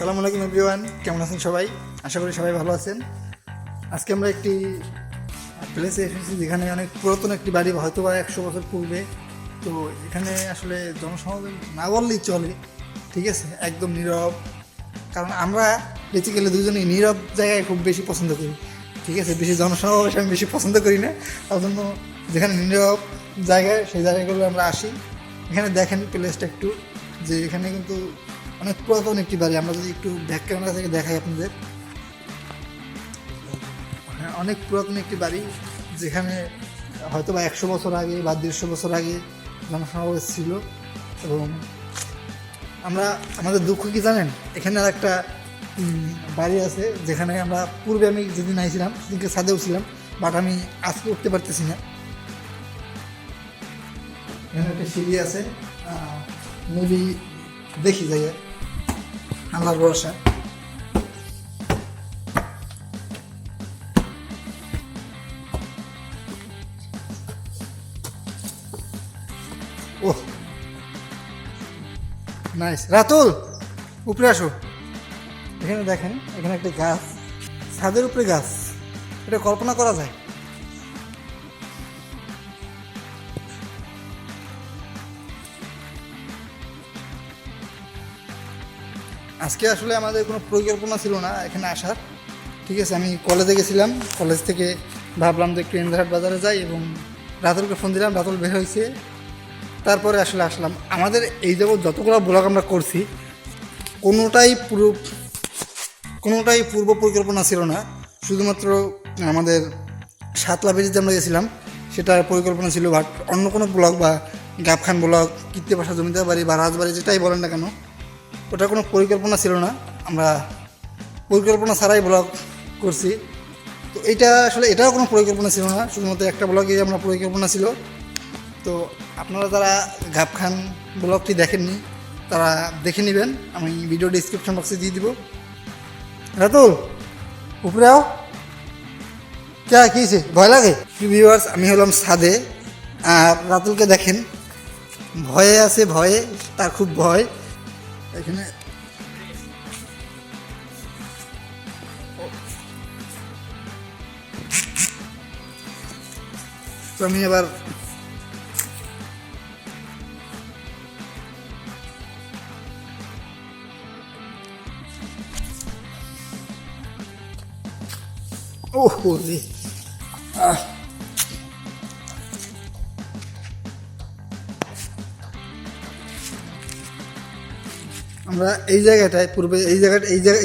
সালামু আলাইকুম এভরিওয়ান, কেমন আছেন সবাই? আশা করি সবাই ভালো আছেন। আজকে আমরা একটি প্লেসে এসেছি যেখানে অনেক পুরাতন একটি বাড়ি, হয়তো বা 100 বছর পূর্বে। তো এখানে আসলে জনসমাগম না বললেই চলে, ঠিক আছে, একদম নীরব। কারণ আমরা বেসিক্যালি দুজনেই নীরব জায়গায় খুব বেশি পছন্দ করি, ঠিক আছে। বেশি জনসমাবেশ আমি বেশি পছন্দ করি না, তার জন্য যেখানে নীরব জায়গায় সেই জায়গাগুলো আমরা আসি। এখানে দেখেন প্লেসটা একটু, যে এখানে কিন্তু অনেক পুরাতন একটি বাড়ি। আমরা যদি একটু ব্যাক ক্যামেরা থেকে দেখাই আপনাদের, হ্যাঁ, অনেক পুরাতন একটি বাড়ি যেখানে হয়তো বা 100 বছর আগে বা 150 বছর আগে জনসমাবেশ ছিল। এবং আমরা আমাদের দুঃখ কি জানেন, এখানে আর একটা বাড়ি আছে যেখানে আমরা পূর্বে আমি যেদিন আইছিলাম সেদিনকে ছাদেও ছিলাম, বাট আমি আজকে উঠতে পারতেছি না। এখানে একটা সিঁড়ি আছে, মেবি দেখি যাই আল্লাহর ভরসা। ওহ নাইস, রাতুল উপরে আসো। এখানে দেখেন, এখানে একটা গাছ, ছাদের উপরে গাছ, এটা কল্পনা করা যায়? আজকে আসলে আমাদের কোনো পরিকল্পনা ছিল না এখানে আসার, ঠিক আছে। আমি কলেজে গেছিলাম, কলেজ থেকে ভাবলাম যে একটু ইন্দ্রহাট বাজারে যাই, এবং রাতুলকে ফোন দিলাম, রাতুল বের হয়েছে, তারপরে আসলে আসলাম। আমাদের এই যাবৎ যতগুলো ব্লগ আমরা করছি কোনোটাই পূর্ব পরিকল্পনা ছিল না। শুধুমাত্র আমাদের সাতলা বেরিতে আমরা গেছিলাম, সেটার পরিকল্পনা ছিল। বাট অন্য কোনো ব্লগ বা গাবখান ব্লগ, কীর্তি বাসা জমিদার বাড়ি বা রাজবাড়ি, যেটাই বলেন না কেন, ওটার কোনো পরিকল্পনা ছিল না। আমরা পরিকল্পনা ছাড়াই ব্লগ করছি। তো এইটা আসলে এটাও কোনো পরিকল্পনা ছিল না, শুধুমাত্র একটা ব্লগেই আমরা পরিকল্পনা ছিল। তো আপনারা যারা গাবখান ব্লগটি দেখেননি তারা দেখে নেবেন, আমি ভিডিও ডিসক্রিপশন বক্সে দিয়ে দিব। রাতুল উপরে আও, কে কীছে, ভয় লাগে? ভিউয়ার্স, আমি হলাম ছাদে, আর রাতুলকে দেখেন ভয়ে আছে, ভয়ে, তার খুব ভয় এখানে। তো আমি এবার ওহো রে, আমরা এই জায়গাটায় পূর্বে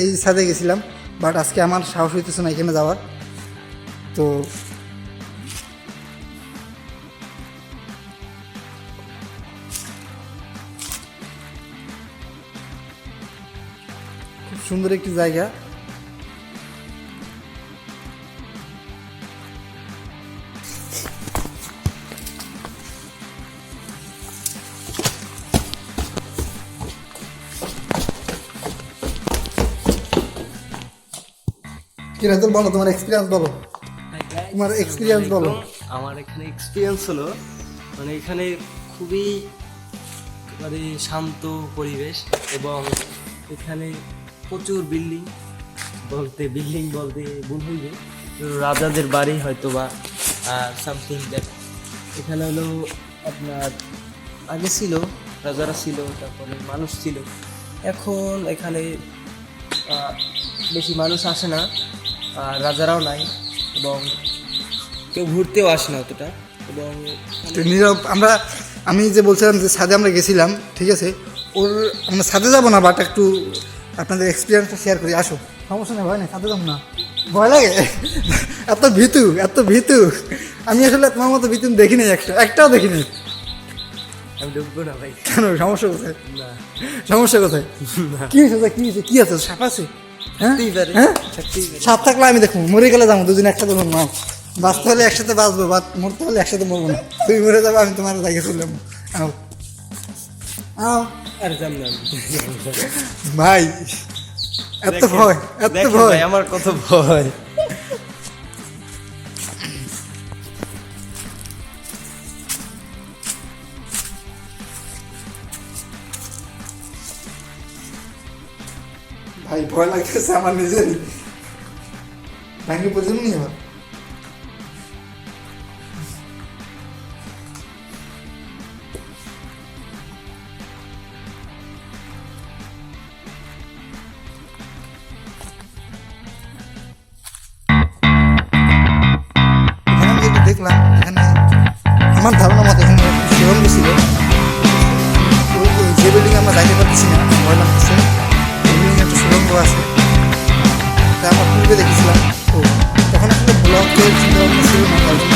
এই ছাদে গেছিলাম, বাট আজকে আমার সাহস হইতেছে না এখানে যাওয়ার। তো খুব সুন্দর একটি জায়গা। কি রাতুল বলো, তোমার এক্সপিরিয়েন্স বলো, তোমার এক্সপিরিয়েন্স বলো। আমার এখানে এক্সপিরিয়েন্স হলো, মানে এখানে খুবই মানে শান্ত পরিবেশ, এবং এখানে প্রচুর বিল্ডিং বলতে ভুল হইবে, রাজাদের বাড়ি হয়তো বা সামথিং দ্যাট। এখানে হলো আপনার আগে ছিল, রাজারা ছিল, তারপরে মানুষ ছিল। এখন এখানে বেশি মানুষ আসে না, রাজারাও নাই, এবং কেউ ঘুরতেও আসে না অতটা। এবং নীরব, আমি যে বলছিলাম যে ছাদে আমরা গেছিলাম, ঠিক আছে, ওর আমরা ছাদে যাবো না, বাট একটু আপনাদের এক্সপিরিয়েন্সটা শেয়ার করি। আসো, সমস্যা নেই, ভয় নেই, ছাদে যাবো না, ভয় লাগে। এত ভীতু আমি আসলে তোমার মতো ভীতু দেখিনি, একটাও দেখিনি। আমি ঢুকবো না ভাই। কেন, সমস্যা কোথায়? না, সমস্যা কোথায়? কি হয়েছে, কি আছে, সাপ আছে? হ্যাঁ, সাপ থাকলে আমি দেখবো, মরে গেলে যাবো, দুদিন একসাথে মরবো। বাঁচতে হলে একসাথে বাঁচবো, বা মরতে হলে একসাথে মরবো না। তুই মরে যাবো, আমি তোমার জায়গায় চললাম। আর জান না ভাই, এত ভয়। আমার কত ভয়। ভাই ভাই ভয় লাগতেছে আমার নিজেরই, ভাঙে পর্যন্ত নিয়ে আবার এখানে আমি যেটা দেখলাম, এখানে আমার ধারণা মতো এখানে সুরঙ্গ ছিল। যে বিল্ডিং আমরা যাইতে পারতেছি না, ভয় লাগতেছে, বিল্ডিং একটা সুরঙ্গ আছে, তা আমরা পূর্বে দেখেছিলাম। তো তখন আসলে ব্লকের চিন্তা ভাবনা ছিল না, তার জন্য